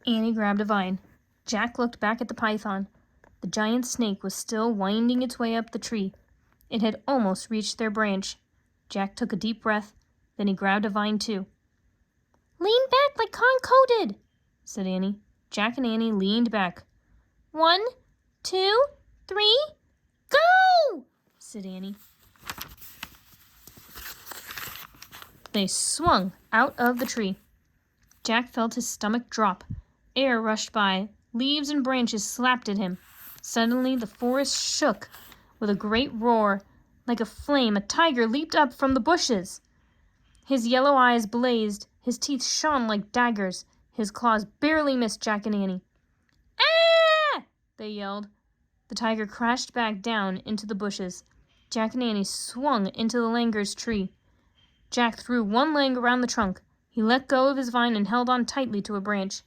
Annie grabbed a vine. Jack looked back at the python. The giant snake was still winding its way up the tree. It had almost reached their branch. Jack took a deep breath, then he grabbed a vine too. "Lean back like Conco did," said Annie. Jack and Annie leaned back. 1, 2, 3, go! said Annie. They swung out of the tree. Jack felt his stomach drop. Air rushed by. Leaves and branches slapped at him. Suddenly the forest shook. With a great roar, like a flame, a tiger leaped up from the bushes. His yellow eyes blazed. His teeth shone like daggers. His claws barely missed Jack and Annie. "Ah!" they yelled. The tiger crashed back down into the bushes. Jack and Annie swung into the langer's tree. Jack threw one leg around the trunk. He let go of his vine and held on tightly to a branch.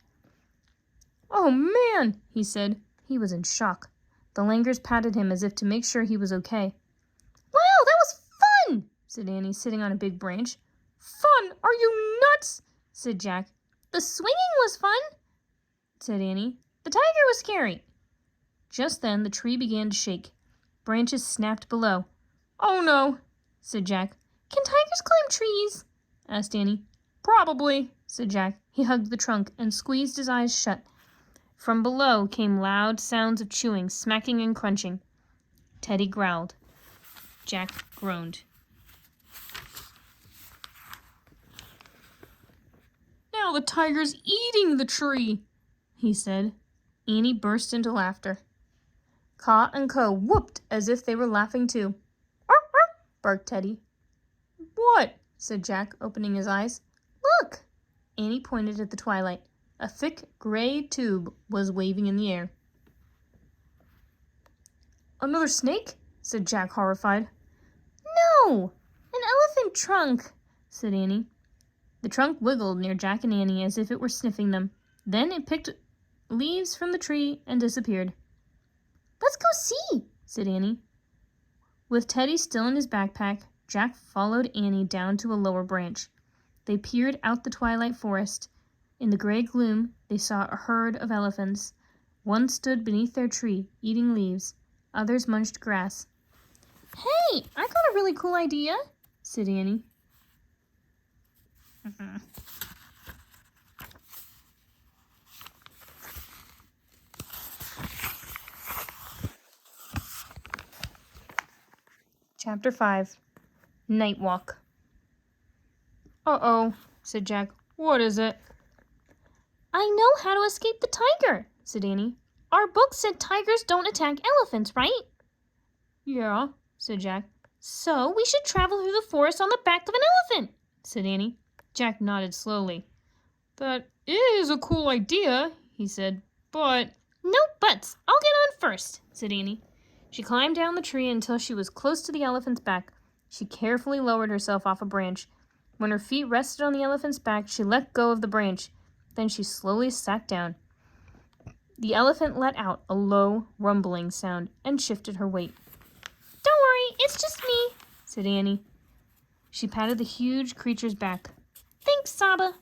"Oh, man," he said. He was in shock. The langurs patted him as if to make sure he was okay. "Wow, that was fun," said Annie, sitting on a big branch. "Fun? Are you nuts?" said Jack. "The swinging was fun," said Annie. "The tiger was scary." Just then the tree began to shake. Branches snapped below. "Oh, no," said Jack. "Can tigers climb trees?" asked Annie. "Probably," said Jack. He hugged the trunk and squeezed his eyes shut. From below came loud sounds of chewing, smacking, and crunching. Teddy growled. Jack groaned. "Now the tiger's eating the tree," he said. Annie burst into laughter. Caw and Co whooped as if they were laughing too. "Arr, arr," barked Teddy. "What?" said Jack, opening his eyes. "Look!" Annie pointed at the twilight. A thick gray tube was waving in the air. "Another snake?" said Jack, horrified. "No, an elephant trunk," said Annie. The trunk wiggled near Jack and Annie as if it were sniffing them. Then it picked leaves from the tree and disappeared. "Let's go see," said Annie. With Teddy still in his backpack, Jack followed Annie down to a lower branch. They peered out the twilight forest. In the gray gloom, they saw a herd of elephants. One stood beneath their tree, eating leaves. Others munched grass. "Hey, I got a really cool idea," said Annie. Chapter 5. Night Walk. "Uh-oh," said Jack. "What is it?" "I know how to escape the tiger," said Annie. "Our book said tigers don't attack elephants, right?" "Yeah," said Jack. "So we should travel through the forest on the back of an elephant," said Annie. Jack nodded slowly. "That is a cool idea," he said, "but—" "No buts. I'll get on first," said Annie. She climbed down the tree until she was close to the elephant's back. She carefully lowered herself off a branch. When her feet rested on the elephant's back, she let go of the branch. Then she slowly sat down. The elephant let out a low, rumbling sound and shifted her weight. "Don't worry, it's just me," said Annie. She patted the huge creature's back. "Thanks, Saba."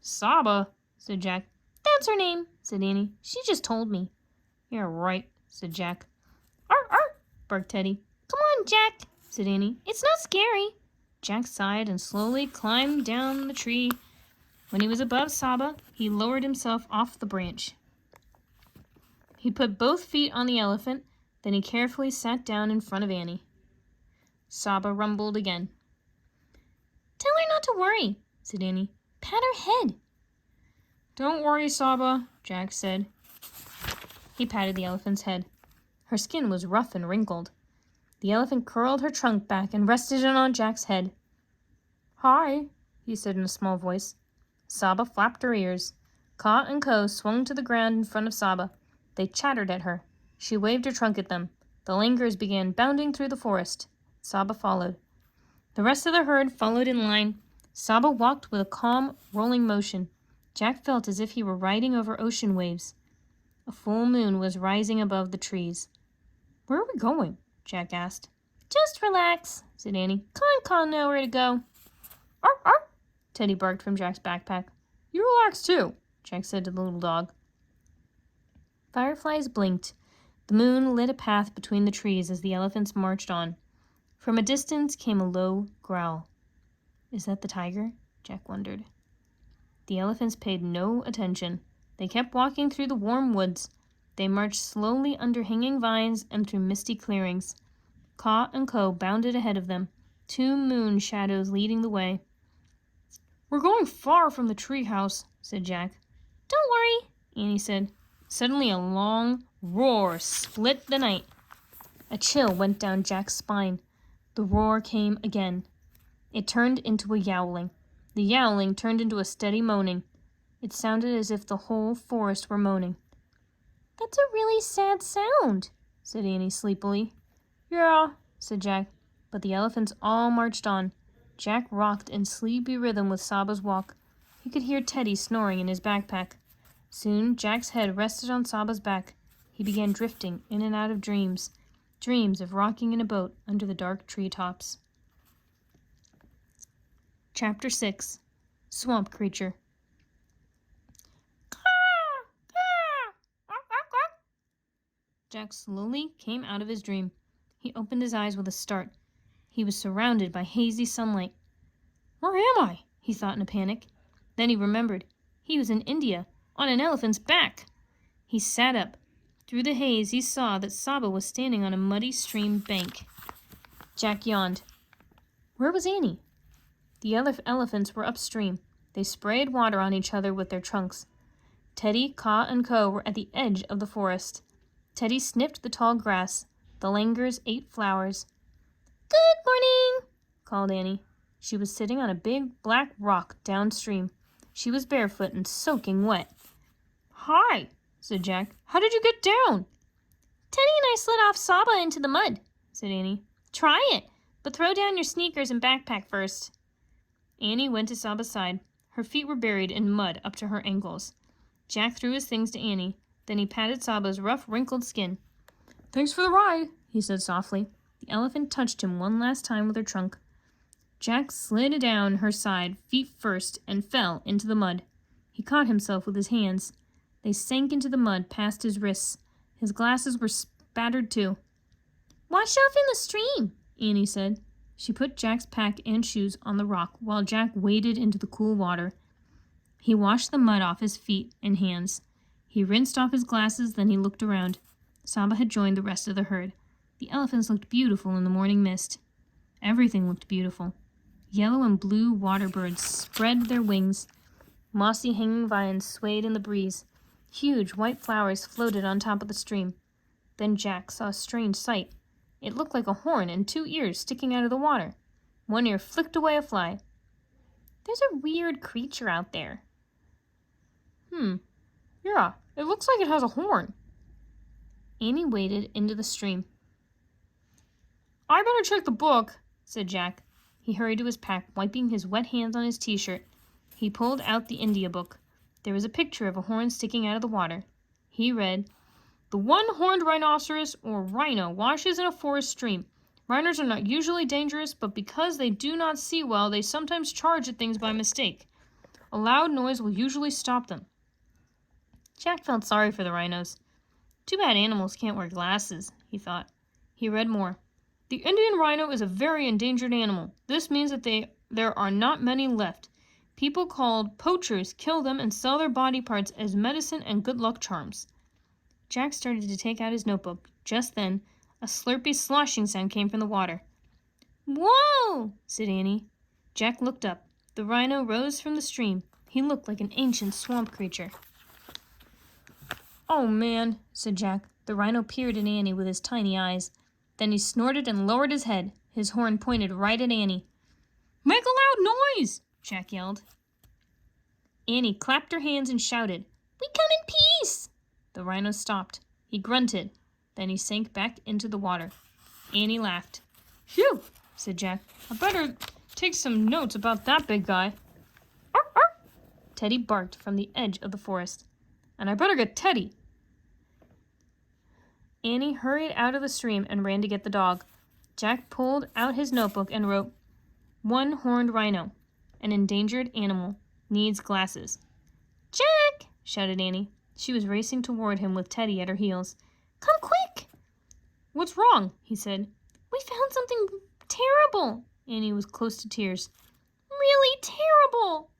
"Saba?" said Jack. "That's her name," said Annie. "She just told me." "Yeah, right," said Jack. "Arr, arr," barked Teddy. "Come on, Jack," said Annie. "It's not scary." Jack sighed and slowly climbed down the tree. When he was above Saba, he lowered himself off the branch. He put both feet on the elephant, then he carefully sat down in front of Annie. Saba rumbled again. "Tell her not to worry," said Annie. "Pat her head." "Don't worry, Saba," Jack said. He patted the elephant's head. Her skin was rough and wrinkled. The elephant curled her trunk back and rested it on Jack's head. "Hi," he said in a small voice. Saba flapped her ears. Caw and Co swung to the ground in front of Saba. They chattered at her. She waved her trunk at them. The langurs began bounding through the forest. Saba followed. The rest of the herd followed in line. Saba walked with a calm, rolling motion. Jack felt as if he were riding over ocean waves. A full moon was rising above the trees. "Where are we going?" Jack asked. "Just relax," said Annie. "Con know where to go." "Arr, arr," Teddy barked from Jack's backpack. "You relax too," Jack said to the little dog. Fireflies blinked. The moon lit a path between the trees as the elephants marched on. From a distance came a low growl. Is that the tiger? Jack wondered. The elephants paid no attention. They kept walking through the warm woods. They marched slowly under hanging vines and through misty clearings. Kaa and Ko bounded ahead of them, 2 moon shadows leading the way. We're going far from the treehouse, said Jack. Don't worry, Annie said. Suddenly a long roar split the night. A chill went down Jack's spine. The roar came again. It turned into a yowling. The yowling turned into a steady moaning. It sounded as if the whole forest were moaning. That's a really sad sound, said Annie sleepily. Yeah, said Jack, but the elephants all marched on. Jack rocked in sleepy rhythm with Saba's walk. He could hear Teddy snoring in his backpack. Soon Jack's head rested on Saba's back. He began drifting in and out of dreams, dreams of rocking in a boat under the dark treetops. Chapter 6. Swamp Creature. Jack slowly came out of his dream. He opened his eyes with a start. He was surrounded by hazy sunlight. Where am I? He thought in a panic. Then he remembered. He was in India, on an elephant's back. He sat up. Through the haze he saw that Saba was standing on a muddy stream bank. Jack yawned. Where was Annie? The elephants were upstream. They sprayed water on each other with their trunks. Teddy, Kaa, and Ko were at the edge of the forest. Teddy sniffed the tall grass. The langurs ate flowers. Good morning, called Annie. She was sitting on a big black rock downstream. She was barefoot and soaking wet. Hi, said Jack. How did you get down? Teddy and I slid off Saba into the mud, said Annie. Try it, but throw down your sneakers and backpack first. Annie went to Saba's side. Her feet were buried in mud up to her ankles. Jack threw his things to Annie. Then he patted Saba's rough, wrinkled skin. Thanks for the ride, he said softly. The elephant touched him one last time with her trunk. Jack slid down her side, feet first, and fell into the mud. He caught himself with his hands. They sank into the mud past his wrists. His glasses were spattered too. Wash off in the stream, Annie said. She put Jack's pack and shoes on the rock while Jack waded into the cool water. He washed the mud off his feet and hands. He rinsed off his glasses, then he looked around. Saba had joined the rest of the herd. The elephants looked beautiful in the morning mist. Everything looked beautiful. Yellow and blue water birds spread their wings. Mossy hanging vines swayed in the breeze. Huge white flowers floated on top of the stream. Then Jack saw a strange sight. It looked like a horn and 2 ears sticking out of the water. One ear flicked away a fly. There's a weird creature out there. Yeah, it looks like it has a horn. Annie waded into the stream. I better check the book, said Jack. He hurried to his pack, wiping his wet hands on his t-shirt. He pulled out the India book. There was a picture of a horn sticking out of the water. He read, The one-horned rhinoceros or rhino washes in a forest stream. Rhinos are not usually dangerous, but because they do not see well, they sometimes charge at things by mistake. A loud noise will usually stop them. Jack felt sorry for the rhinos. Too bad animals can't wear glasses, he thought. He read more. The Indian rhino is a very endangered animal. This means that there are not many left. People called poachers kill them and sell their body parts as medicine and good luck charms. Jack started to take out his notebook. Just then, a slurpy sloshing sound came from the water. Whoa, said Annie. Jack looked up. The rhino rose from the stream. He looked like an ancient swamp creature. Oh, man, said Jack. The rhino peered at Annie with his tiny eyes. Then he snorted and lowered his head. His horn pointed right at Annie. Make a loud noise, Jack yelled. Annie clapped her hands and shouted, We come in peace! The rhino stopped. He grunted. Then he sank back into the water. Annie laughed. Phew, said Jack. I better take some notes about that big guy. Arr, arr. Teddy barked from the edge of the forest. And I better get Teddy. Annie hurried out of the stream and ran to get the dog. Jack pulled out his notebook and wrote, One-horned rhino, an endangered animal, needs glasses. Jack, shouted Annie. She was racing toward him with Teddy at her heels. Come quick! What's wrong? He said. We found something terrible. Annie was close to tears. Really terrible.